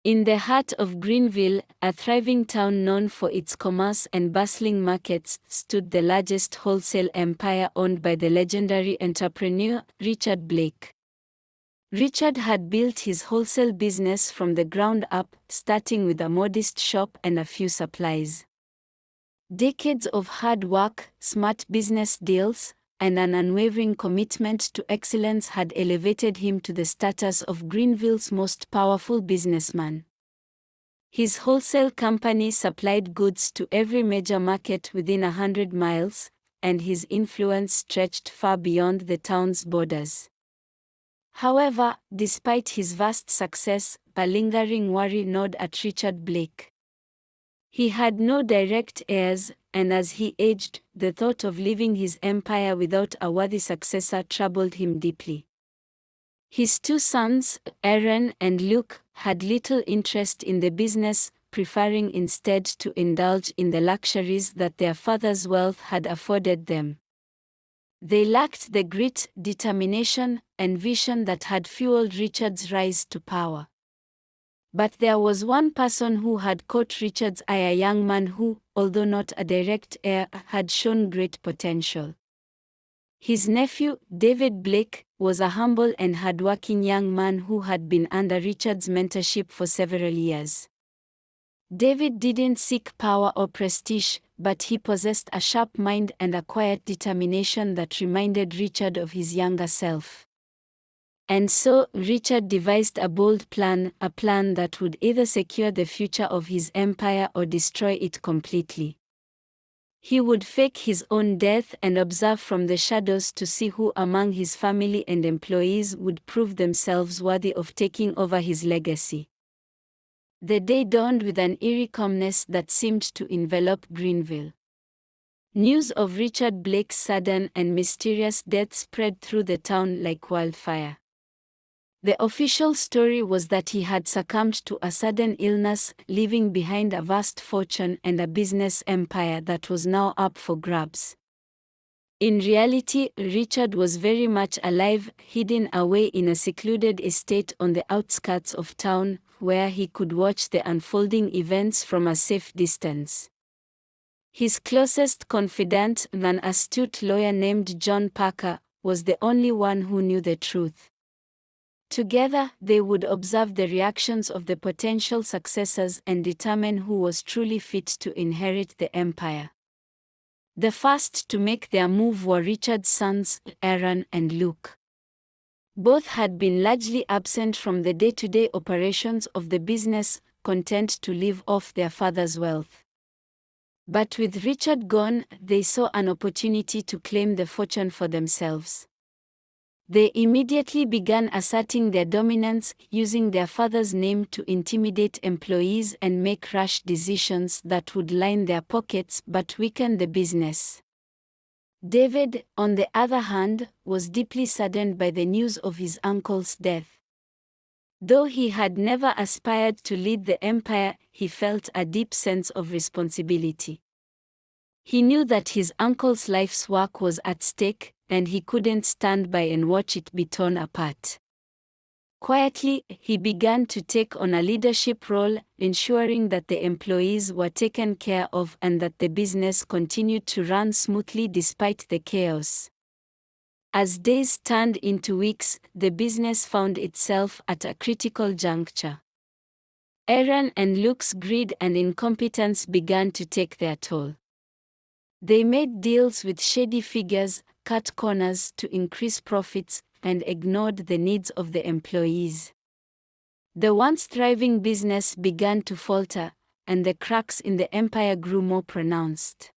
In the heart of Greenville, a thriving town known for its commerce and bustling markets, stood the largest wholesale empire owned by the legendary entrepreneur, Richard Blake. Richard had built his wholesale business from the ground up, starting with a modest shop and a few supplies. Decades of hard work, smart business deals, and an unwavering commitment to excellence had elevated him to the status of Greenville's most powerful businessman. His wholesale company supplied goods to every major market within 100 miles, and his influence stretched far beyond the town's borders. However, despite his vast success, a lingering worry gnawed at Richard Blake. He had no direct heirs, and as he aged, the thought of leaving his empire without a worthy successor troubled him deeply. His two sons, Aaron and Luke, had little interest in the business, preferring instead to indulge in the luxuries that their father's wealth had afforded them. They lacked the grit, determination, and vision that had fueled Richard's rise to power. But there was one person who had caught Richard's eye, a young man who, although not a direct heir, had shown great potential. His nephew, David Blake, was a humble and hardworking young man who had been under Richard's mentorship for several years. David didn't seek power or prestige, but he possessed a sharp mind and a quiet determination that reminded Richard of his younger self. And so, Richard devised a bold plan, a plan that would either secure the future of his empire or destroy it completely. He would fake his own death and observe from the shadows to see who among his family and employees would prove themselves worthy of taking over his legacy. The day dawned with an eerie calmness that seemed to envelop Greenville. News of Richard Blake's sudden and mysterious death spread through the town like wildfire. The official story was that he had succumbed to a sudden illness, leaving behind a vast fortune and a business empire that was now up for grabs. In reality, Richard was very much alive, hidden away in a secluded estate on the outskirts of town, where he could watch the unfolding events from a safe distance. His closest confidant, an astute lawyer named John Parker, was the only one who knew the truth. Together, they would observe the reactions of the potential successors and determine who was truly fit to inherit the empire. The first to make their move were Richard's sons, Aaron and Luke. Both had been largely absent from the day-to-day operations of the business, content to live off their father's wealth. But with Richard gone, they saw an opportunity to claim the fortune for themselves. They immediately began asserting their dominance, using their father's name to intimidate employees and make rash decisions that would line their pockets but weaken the business. David, on the other hand, was deeply saddened by the news of his uncle's death. Though he had never aspired to lead the empire, he felt a deep sense of responsibility. He knew that his uncle's life's work was at stake, and he couldn't stand by and watch it be torn apart. Quietly, he began to take on a leadership role, ensuring that the employees were taken care of and that the business continued to run smoothly despite the chaos. As days turned into weeks, the business found itself at a critical juncture. Aaron and Luke's greed and incompetence began to take their toll. They made deals with shady figures, cut corners to increase profits, and ignored the needs of the employees. The once thriving business began to falter, and the cracks in the empire grew more pronounced.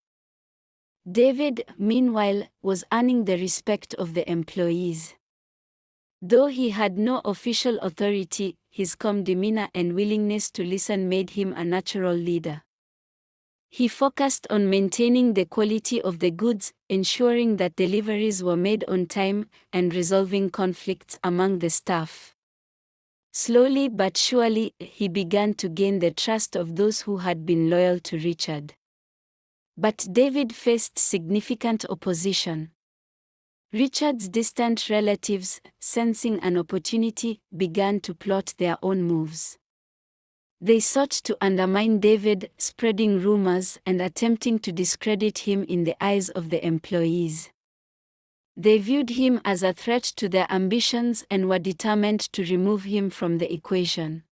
David, meanwhile, was earning the respect of the employees. Though he had no official authority, his calm demeanor and willingness to listen made him a natural leader. He focused on maintaining the quality of the goods, ensuring that deliveries were made on time, and resolving conflicts among the staff. Slowly but surely, he began to gain the trust of those who had been loyal to Richard. But David faced significant opposition. Richard's distant relatives, sensing an opportunity, began to plot their own moves. They sought to undermine David, spreading rumors and attempting to discredit him in the eyes of the employees. They viewed him as a threat to their ambitions and were determined to remove him from the equation.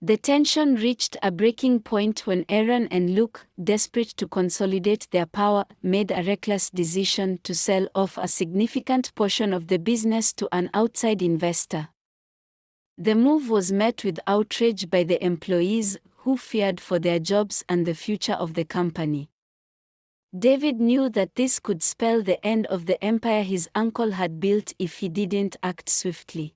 The tension reached a breaking point when Aaron and Luke, desperate to consolidate their power, made a reckless decision to sell off a significant portion of the business to an outside investor. The move was met with outrage by the employees, who feared for their jobs and the future of the company. David knew that this could spell the end of the empire his uncle had built if he didn't act swiftly.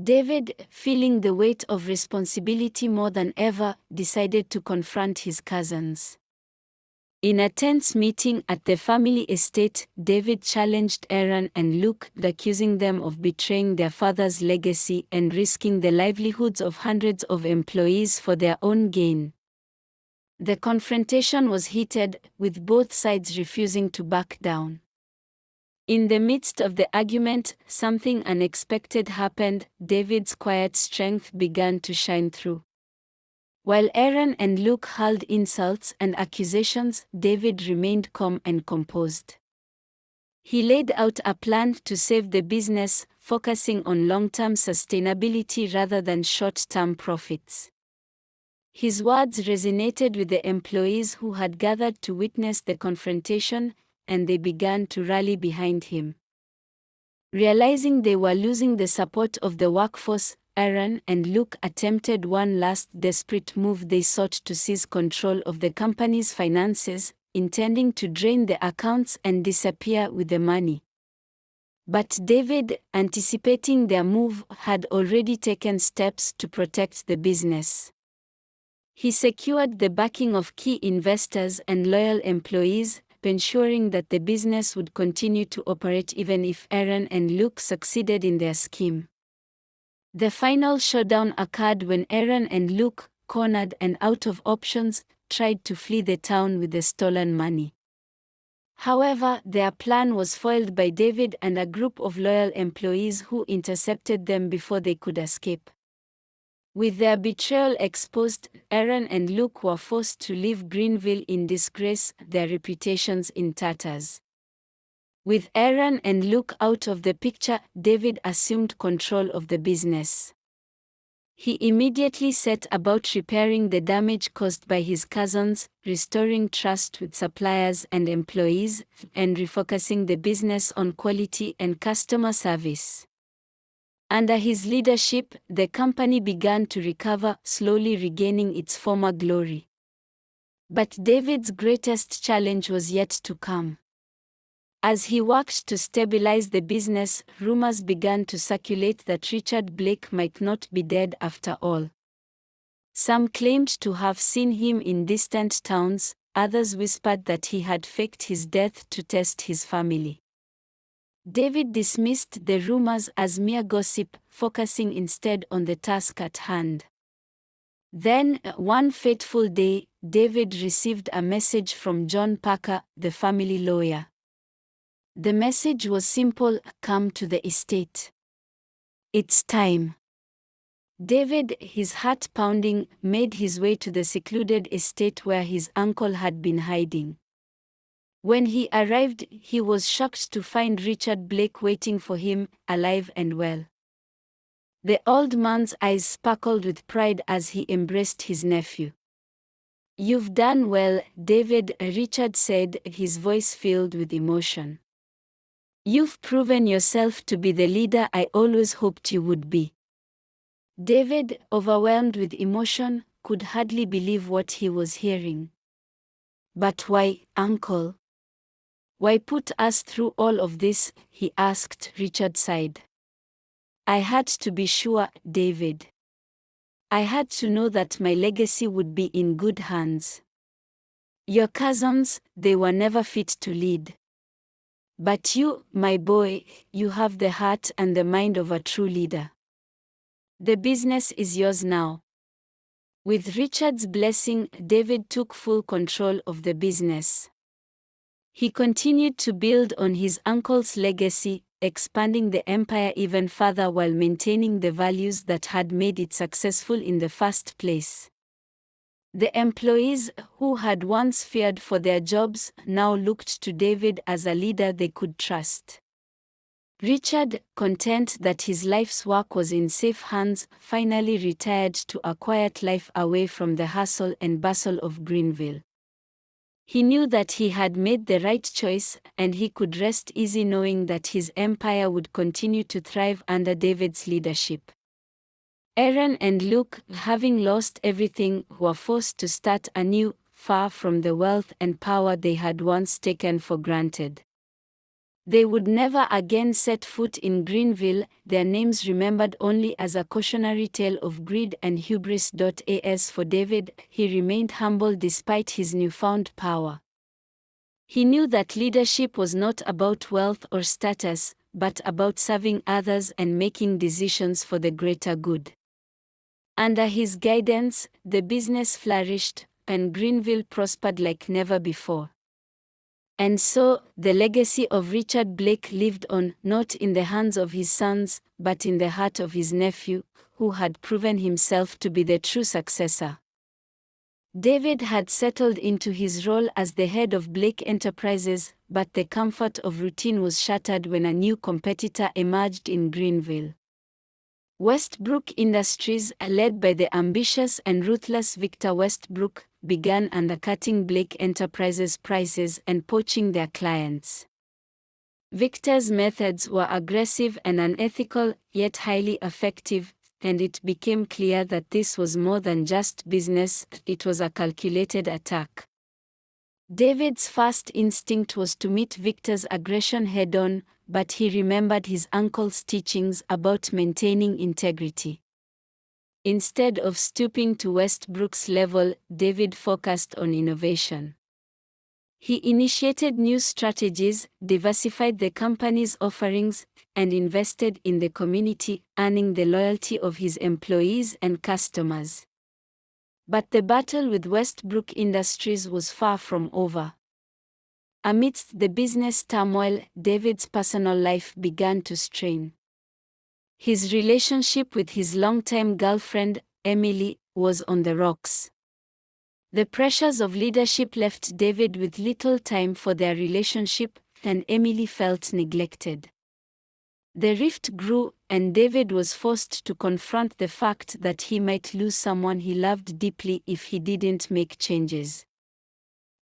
David, feeling the weight of responsibility more than ever, decided to confront his cousins. In a tense meeting at the family estate, David challenged Aaron and Luke, accusing them of betraying their father's legacy and risking the livelihoods of hundreds of employees for their own gain. The confrontation was heated, with both sides refusing to back down. In the midst of the argument, something unexpected happened. David's quiet strength began to shine through. While Aaron and Luke hurled insults and accusations, David remained calm and composed. He laid out a plan to save the business, focusing on long-term sustainability rather than short-term profits. His words resonated with the employees who had gathered to witness the confrontation, and they began to rally behind him. Realizing they were losing the support of the workforce, Aaron and Luke attempted one last desperate move. They sought to seize control of the company's finances, intending to drain the accounts and disappear with the money. But David, anticipating their move, had already taken steps to protect the business. He secured the backing of key investors and loyal employees, ensuring that the business would continue to operate even if Aaron and Luke succeeded in their scheme. The final showdown occurred when Aaron and Luke, cornered and out of options, tried to flee the town with the stolen money. However, their plan was foiled by David and a group of loyal employees who intercepted them before they could escape. With their betrayal exposed, Aaron and Luke were forced to leave Greenville in disgrace, their reputations in tatters. With Aaron and Luke out of the picture, David assumed control of the business. He immediately set about repairing the damage caused by his cousins, restoring trust with suppliers and employees, and refocusing the business on quality and customer service. Under his leadership, the company began to recover, slowly regaining its former glory. But David's greatest challenge was yet to come. As he worked to stabilize the business, rumors began to circulate that Richard Blake might not be dead after all. Some claimed to have seen him in distant towns, others whispered that he had faked his death to test his family. David dismissed the rumors as mere gossip, focusing instead on the task at hand. Then, one fateful day, David received a message from John Parker, the family lawyer. The message was simple: "Come to the estate. It's time." David, his heart pounding, made his way to the secluded estate where his uncle had been hiding. When he arrived, he was shocked to find Richard Blake waiting for him, alive and well. The old man's eyes sparkled with pride as he embraced his nephew. "You've done well, David," Richard said, his voice filled with emotion. "You've proven yourself to be the leader I always hoped you would be." David, overwhelmed with emotion, could hardly believe what he was hearing. "But why, Uncle? Why put us through all of this?" he asked. Richard sighed. "I had to be sure, David. I had to know that my legacy would be in good hands. Your cousins, they were never fit to lead. But you, my boy, you have the heart and the mind of a true leader. The business is yours now." With Richard's blessing, David took full control of the business. He continued to build on his uncle's legacy, expanding the empire even further while maintaining the values that had made it successful in the first place. The employees, who had once feared for their jobs, now looked to David as a leader they could trust. Richard, content that his life's work was in safe hands, finally retired to a quiet life away from the hustle and bustle of Greenville. He knew that he had made the right choice, and he could rest easy knowing that his empire would continue to thrive under David's leadership. Aaron and Luke, having lost everything, were forced to start anew, far from the wealth and power they had once taken for granted. They would never again set foot in Greenville, their names remembered only as a cautionary tale of greed and hubris. As for David, he remained humble despite his newfound power. He knew that leadership was not about wealth or status, but about serving others and making decisions for the greater good. Under his guidance, the business flourished, and Greenville prospered like never before. And so, the legacy of Richard Blake lived on, not in the hands of his sons, but in the heart of his nephew, who had proven himself to be the true successor. David had settled into his role as the head of Blake Enterprises, but the comfort of routine was shattered when a new competitor emerged in Greenville. Westbrook Industries, led by the ambitious and ruthless Victor Westbrook, began undercutting Blake Enterprises' prices and poaching their clients. Victor's methods were aggressive and unethical, yet highly effective, and it became clear that this was more than just business, it was a calculated attack. David's first instinct was to meet Victor's aggression head-on, but he remembered his uncle's teachings about maintaining integrity. Instead of stooping to Westbrook's level, David focused on innovation. He initiated new strategies, diversified the company's offerings, and invested in the community, earning the loyalty of his employees and customers. But the battle with Westbrook Industries was far from over. Amidst the business turmoil, David's personal life began to strain. His relationship with his longtime girlfriend, Emily, was on the rocks. The pressures of leadership left David with little time for their relationship, and Emily felt neglected. The rift grew, and David was forced to confront the fact that he might lose someone he loved deeply if he didn't make changes.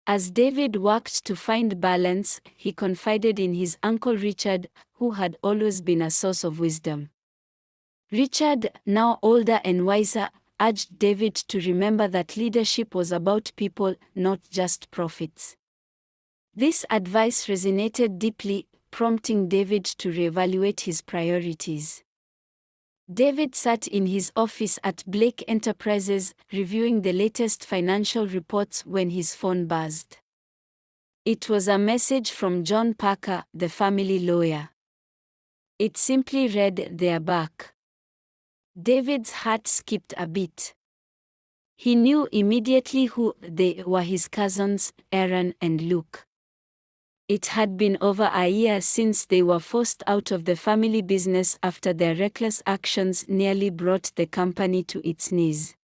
As David worked to find balance, he confided in his uncle Richard, who had always been a source of wisdom. Richard, now older and wiser, urged David to remember that leadership was about people, not just profits. This advice resonated deeply, prompting David to reevaluate his priorities. David sat in his office at Blake Enterprises, reviewing the latest financial reports when his phone buzzed. It was a message from John Parker, the family lawyer. It simply read, "They're back." David's heart skipped a beat. He knew immediately who they were: his cousins, Aaron and Luke. It had been over a year since they were forced out of the family business after their reckless actions nearly brought the company to its knees.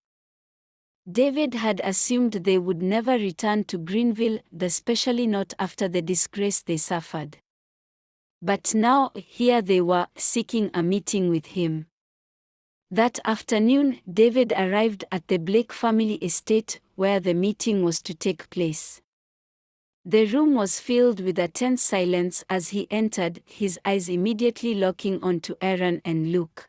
David had assumed they would never return to Greenville, especially not after the disgrace they suffered. But now, here they were, seeking a meeting with him. That afternoon, David arrived at the Blake family estate, where the meeting was to take place. The room was filled with a tense silence as he entered, his eyes immediately locking onto Aaron and Luke.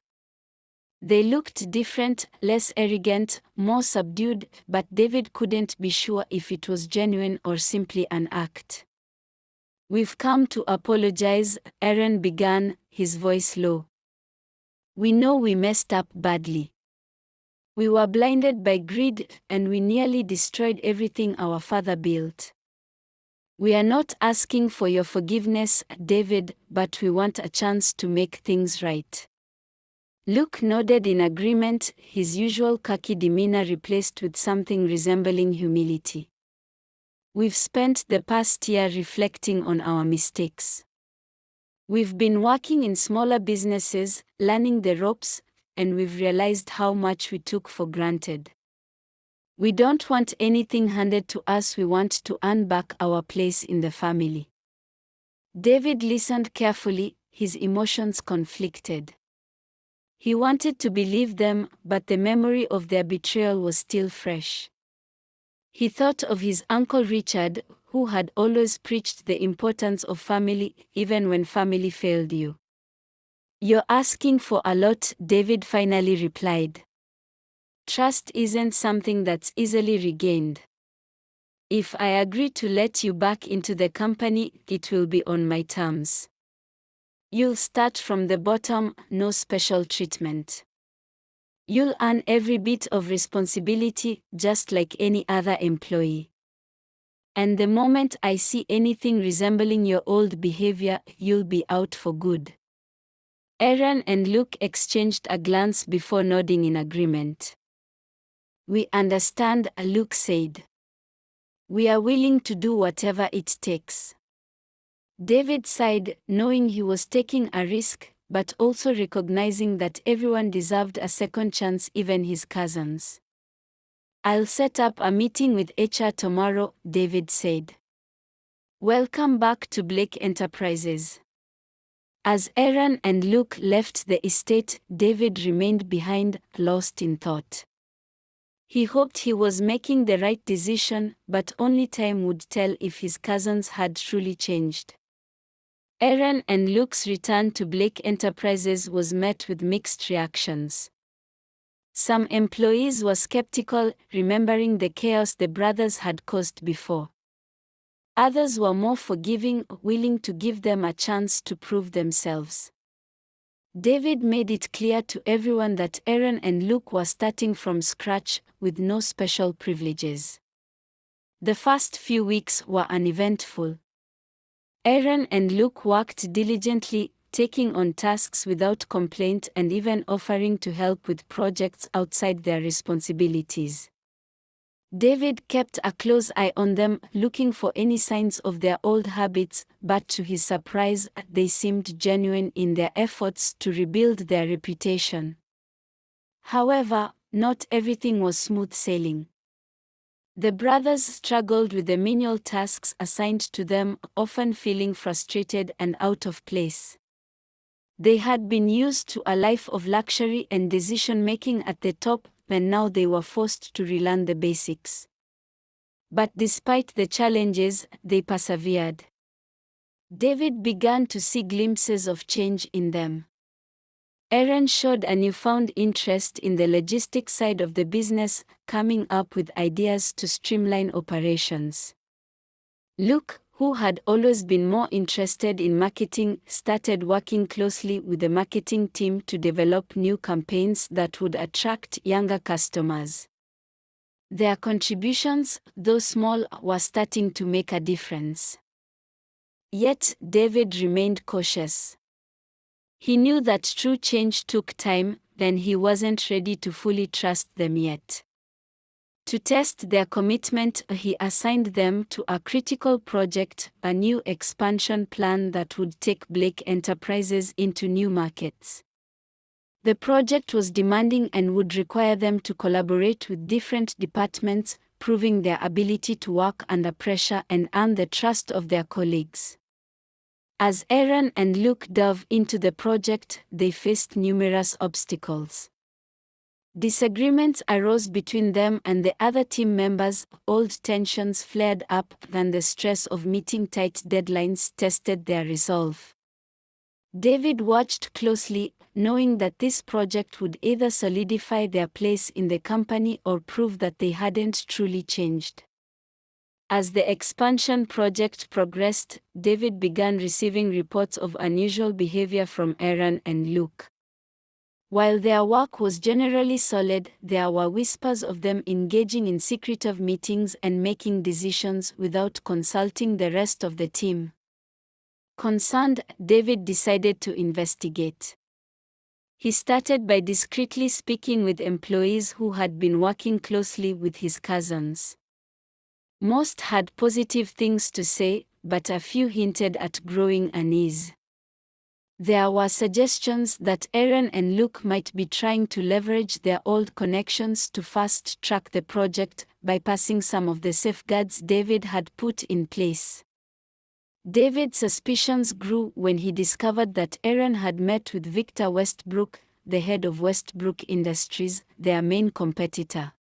They looked different, less arrogant, more subdued, but David couldn't be sure if it was genuine or simply an act. "We've come to apologize," Aaron began, his voice low. "We know we messed up badly. We were blinded by greed, and we nearly destroyed everything our father built. We are not asking for your forgiveness, David, but we want a chance to make things right." Luke nodded in agreement, his usual cocky demeanor replaced with something resembling humility. "We've spent the past year reflecting on our mistakes. We've been working in smaller businesses, learning the ropes, and we've realized how much we took for granted. We don't want anything handed to us, we want to earn back our place in the family. David listened carefully, his emotions conflicted. He wanted to believe them, but the memory of their betrayal was still fresh. He thought of his Uncle Richard, who had always preached the importance of family, even when family failed you. "You're asking for a lot," David finally replied. "Trust isn't something that's easily regained. If I agree to let you back into the company, it will be on my terms. You'll start from the bottom, no special treatment. You'll earn every bit of responsibility, just like any other employee. And the moment I see anything resembling your old behavior, you'll be out for good." Aaron and Luke exchanged a glance before nodding in agreement. "We understand," Luke said. "We are willing to do whatever it takes." David sighed, knowing he was taking a risk, but also recognizing that everyone deserved a second chance, even his cousins. "I'll set up a meeting with HR tomorrow," David said. "Welcome back to Blake Enterprises." As Aaron and Luke left the estate, David remained behind, lost in thought. He hoped he was making the right decision, but only time would tell if his cousins had truly changed. Aaron and Luke's return to Blake Enterprises was met with mixed reactions. Some employees were skeptical, remembering the chaos the brothers had caused before. Others were more forgiving, willing to give them a chance to prove themselves. David made it clear to everyone that Aaron and Luke were starting from scratch, with no special privileges. The first few weeks were uneventful. Aaron and Luke worked diligently, taking on tasks without complaint and even offering to help with projects outside their responsibilities. David kept a close eye on them, looking for any signs of their old habits, but to his surprise, they seemed genuine in their efforts to rebuild their reputation. However, not everything was smooth sailing. The brothers struggled with the menial tasks assigned to them, often feeling frustrated and out of place. They had been used to a life of luxury and decision-making at the top, and now they were forced to relearn the basics. But despite the challenges, they persevered. David began to see glimpses of change in them. Aaron showed a newfound interest in the logistics side of the business, coming up with ideas to streamline operations. Luke, who had always been more interested in marketing, started working closely with the marketing team to develop new campaigns that would attract younger customers. Their contributions, though small, were starting to make a difference. Yet, David remained cautious. He knew that true change took time, and he wasn't ready to fully trust them yet. To test their commitment, he assigned them to a critical project, a new expansion plan that would take Blake Enterprises into new markets. The project was demanding and would require them to collaborate with different departments, proving their ability to work under pressure and earn the trust of their colleagues. As Aaron and Luke dove into the project, they faced numerous obstacles. Disagreements arose between them and the other team members, old tensions flared up, and the stress of meeting tight deadlines tested their resolve. David watched closely, knowing that this project would either solidify their place in the company or prove that they hadn't truly changed. As the expansion project progressed, David began receiving reports of unusual behavior from Aaron and Luke. While their work was generally solid, there were whispers of them engaging in secretive meetings and making decisions without consulting the rest of the team. Concerned, David decided to investigate. He started by discreetly speaking with employees who had been working closely with his cousins. Most had positive things to say, but a few hinted at growing unease. There were suggestions that Aaron and Luke might be trying to leverage their old connections to fast-track the project, bypassing some of the safeguards David had put in place. David's suspicions grew when he discovered that Aaron had met with Victor Westbrook, the head of Westbrook Industries, their main competitor.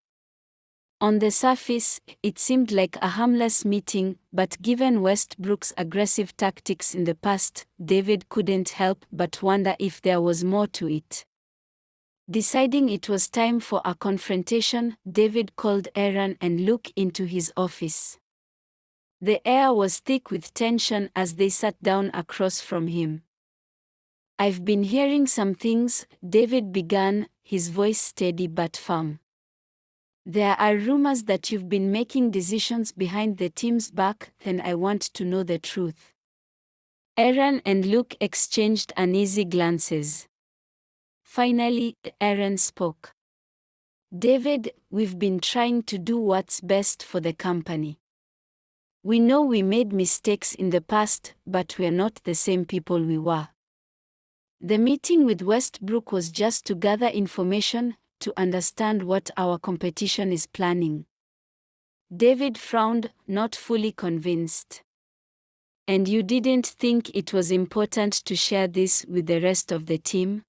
On the surface, it seemed like a harmless meeting, but given Westbrook's aggressive tactics in the past, David couldn't help but wonder if there was more to it. Deciding it was time for a confrontation, David called Aaron and Luke into his office. The air was thick with tension as they sat down across from him. "I've been hearing some things," David began, his voice steady but firm. "There are rumors that you've been making decisions behind the team's back, and I want to know the truth." Aaron and Luke exchanged uneasy glances. Finally, Aaron spoke. "David, we've been trying to do what's best for the company. We know we made mistakes in the past, but we're not the same people we were. The meeting with Westbrook was just to gather information, to understand what our competition is planning." David frowned, not fully convinced. "And you didn't think it was important to share this with the rest of the team?"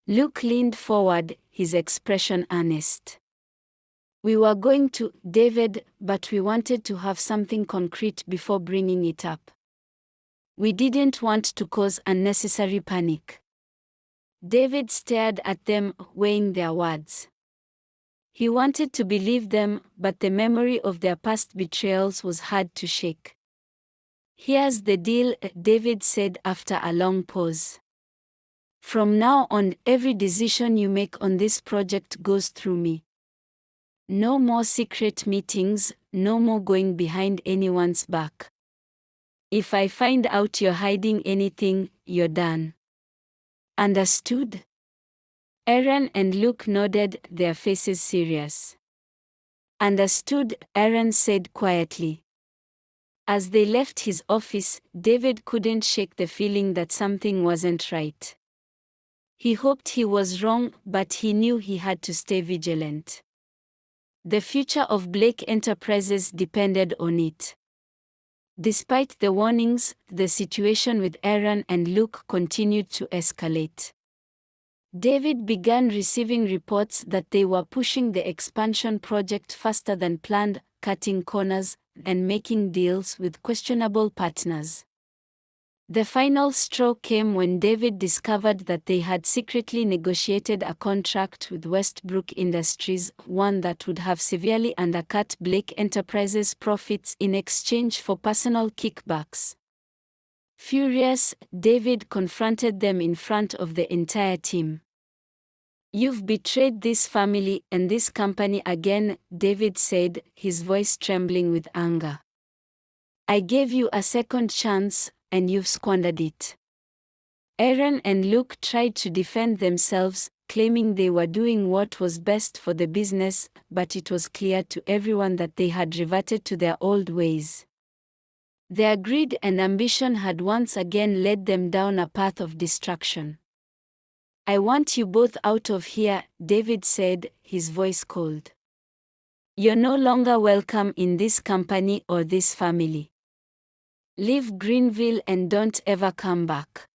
Luke leaned forward, his expression earnest. "We were going to, David, but we wanted to have something concrete before bringing it up. We didn't want to cause unnecessary panic." David stared at them, weighing their words. He wanted to believe them, but the memory of their past betrayals was hard to shake. "Here's the deal," David said after a long pause. "From now on, every decision you make on this project goes through me. No more secret meetings, no more going behind anyone's back. If I find out you're hiding anything, you're done. Understood?" Aaron and Luke nodded, their faces serious. "Understood," Aaron said quietly. As they left his office, David couldn't shake the feeling that something wasn't right. He hoped he was wrong, but he knew he had to stay vigilant. The future of Blake Enterprises depended on it. Despite the warnings, the situation with Aaron and Luke continued to escalate. David began receiving reports that they were pushing the expansion project faster than planned, cutting corners, and making deals with questionable partners. The final straw came when David discovered that they had secretly negotiated a contract with Westbrook Industries, one that would have severely undercut Blake Enterprises' profits in exchange for personal kickbacks. Furious, David confronted them in front of the entire team. "You've betrayed this family and this company again," David said, his voice trembling with anger. "I gave you a second chance, and you've squandered it." Aaron and Luke tried to defend themselves, claiming they were doing what was best for the business, but it was clear to everyone that they had reverted to their old ways. Their greed and ambition had once again led them down a path of destruction. "I want you both out of here," David said, his voice cold. "You're no longer welcome in this company or this family. Leave Greenville and don't ever come back."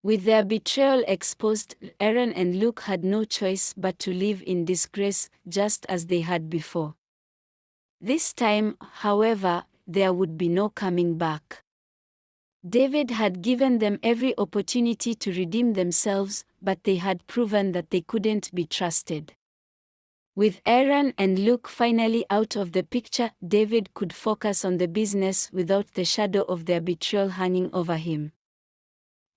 With their betrayal exposed, Aaron and Luke had no choice but to live in disgrace, just as they had before. This time, however, there would be no coming back. David had given them every opportunity to redeem themselves, but they had proven that they couldn't be trusted. With Aaron and Luke finally out of the picture, David could focus on the business without the shadow of their betrayal hanging over him.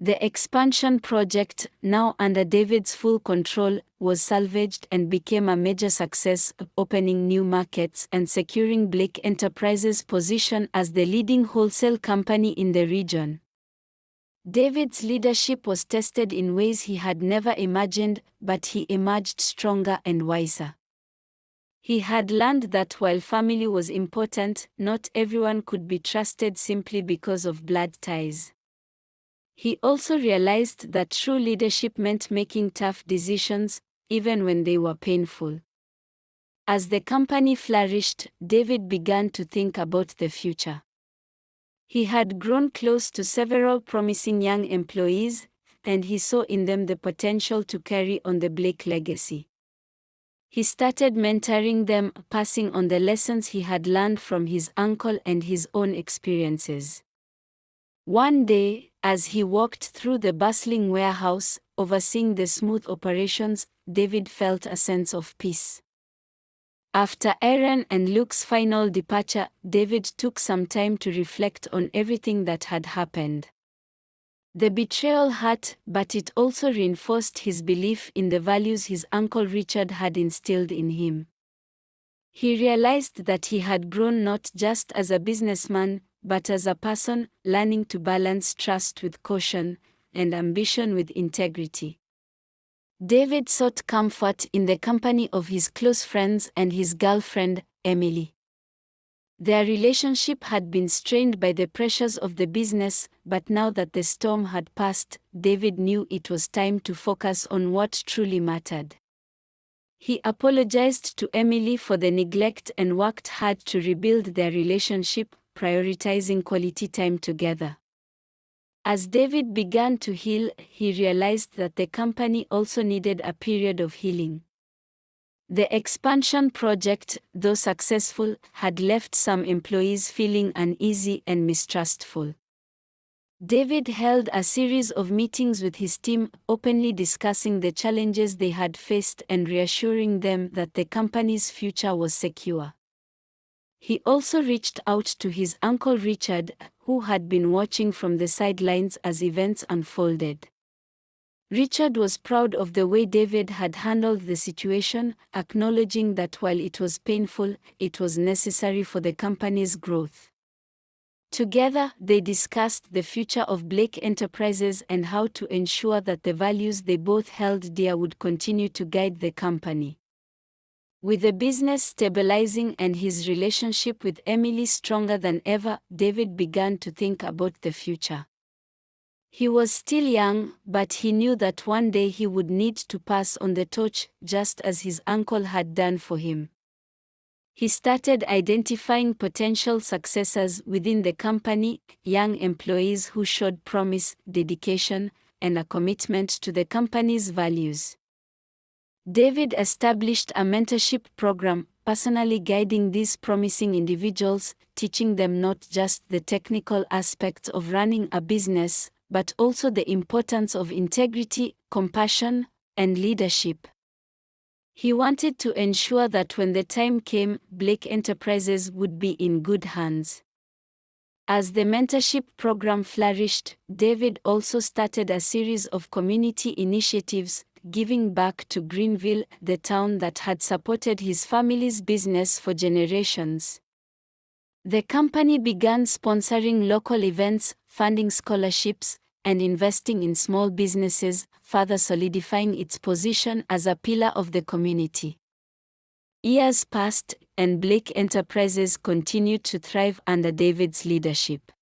The expansion project, now under David's full control, was salvaged and became a major success, opening new markets and securing Blake Enterprises' position as the leading wholesale company in the region. David's leadership was tested in ways he had never imagined, but he emerged stronger and wiser. He had learned that while family was important, not everyone could be trusted simply because of blood ties. He also realized that true leadership meant making tough decisions, even when they were painful. As the company flourished, David began to think about the future. He had grown close to several promising young employees, and he saw in them the potential to carry on the Blake legacy. He started mentoring them, passing on the lessons he had learned from his uncle and his own experiences. One day, as he walked through the bustling warehouse, overseeing the smooth operations, David felt a sense of peace. After Aaron and Luke's final departure, David took some time to reflect on everything that had happened. The betrayal hurt, but it also reinforced his belief in the values his uncle Richard had instilled in him. He realized that he had grown not just as a businessman, but as a person, learning to balance trust with caution and ambition with integrity. David sought comfort in the company of his close friends and his girlfriend, Emily. Their relationship had been strained by the pressures of the business, but now that the storm had passed, David knew it was time to focus on what truly mattered. He apologized to Emily for the neglect and worked hard to rebuild their relationship, prioritizing quality time together. As David began to heal, he realized that the company also needed a period of healing. The expansion project, though successful, had left some employees feeling uneasy and mistrustful. David held a series of meetings with his team, openly discussing the challenges they had faced and reassuring them that the company's future was secure. He also reached out to his uncle Richard, who had been watching from the sidelines as events unfolded. Richard was proud of the way David had handled the situation, acknowledging that while it was painful, it was necessary for the company's growth. Together, they discussed the future of Blake Enterprises and how to ensure that the values they both held dear would continue to guide the company. With the business stabilizing and his relationship with Emily stronger than ever, David began to think about the future. He was still young, but he knew that one day he would need to pass on the torch, just as his uncle had done for him. He started identifying potential successors within the company, young employees who showed promise, dedication, and a commitment to the company's values. David established a mentorship program, personally guiding these promising individuals, teaching them not just the technical aspects of running a business, but also the importance of integrity, compassion, and leadership. He wanted to ensure that when the time came, Blake Enterprises would be in good hands. As the mentorship program flourished, David also started a series of community initiatives, giving back to Greenville, the town that had supported his family's business for generations. The company began sponsoring local events, funding scholarships, and investing in small businesses, further solidifying its position as a pillar of the community. Years passed, and Blake Enterprises continued to thrive under David's leadership.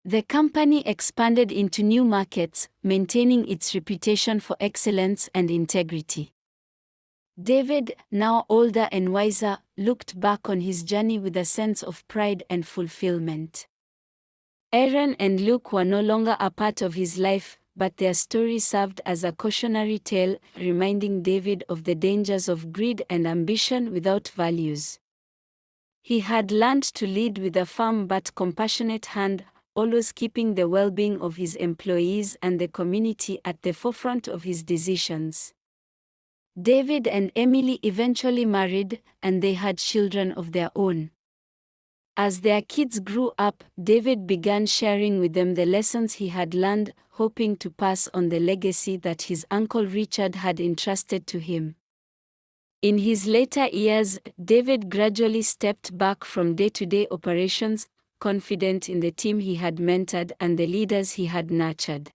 The company expanded into new markets, maintaining its reputation for excellence and integrity. David, now older and wiser, looked back on his journey with a sense of pride and fulfillment. Aaron and Luke were no longer a part of his life, but their story served as a cautionary tale, reminding David of the dangers of greed and ambition without values. He had learned to lead with a firm but compassionate hand, always keeping the well-being of his employees and the community at the forefront of his decisions. David and Emily eventually married, and they had children of their own. As their kids grew up, David began sharing with them the lessons he had learned, hoping to pass on the legacy that his uncle Richard had entrusted to him. In his later years, David gradually stepped back from day-to-day operations, confident in the team he had mentored and the leaders he had nurtured.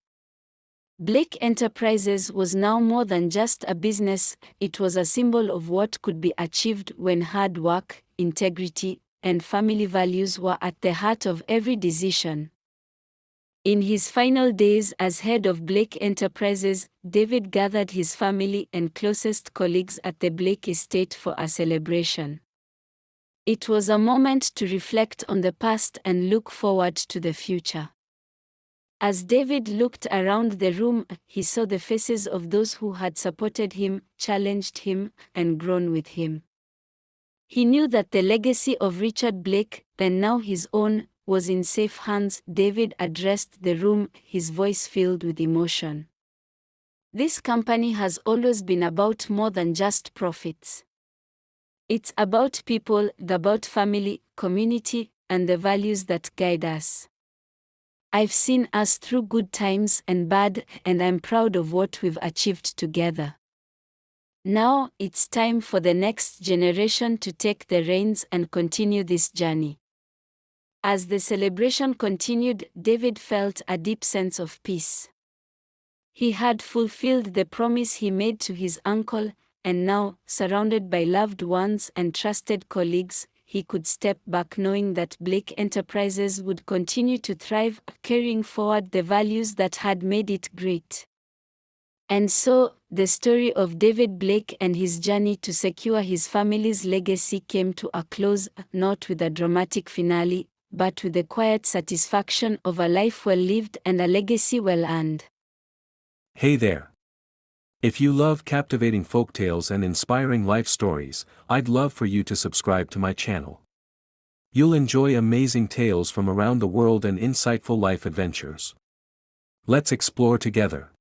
Blake Enterprises was now more than just a business, it was a symbol of what could be achieved when hard work, integrity, and family values were at the heart of every decision. In his final days as head of Blake Enterprises, David gathered his family and closest colleagues at the Blake estate for a celebration. It was a moment to reflect on the past and look forward to the future. As David looked around the room, he saw the faces of those who had supported him, challenged him, and grown with him. He knew that the legacy of Richard Blake, and now his own, was in safe hands. David addressed the room, his voice filled with emotion. This company has always been about more than just profits. It's about people, about family, community, and the values that guide us. I've seen us through good times and bad, and I'm proud of what we've achieved together. Now, it's time for the next generation to take the reins and continue this journey. As the celebration continued, David felt a deep sense of peace. He had fulfilled the promise he made to his uncle, and now, surrounded by loved ones and trusted colleagues, he could step back knowing that Blake Enterprises would continue to thrive, carrying forward the values that had made it great. And so, the story of David Blake and his journey to secure his family's legacy came to a close, not with a dramatic finale, but with the quiet satisfaction of a life well lived and a legacy well earned. Hey there! If you love captivating folktales and inspiring life stories, I'd love for you to subscribe to my channel. You'll enjoy amazing tales from around the world and insightful life adventures. Let's explore together.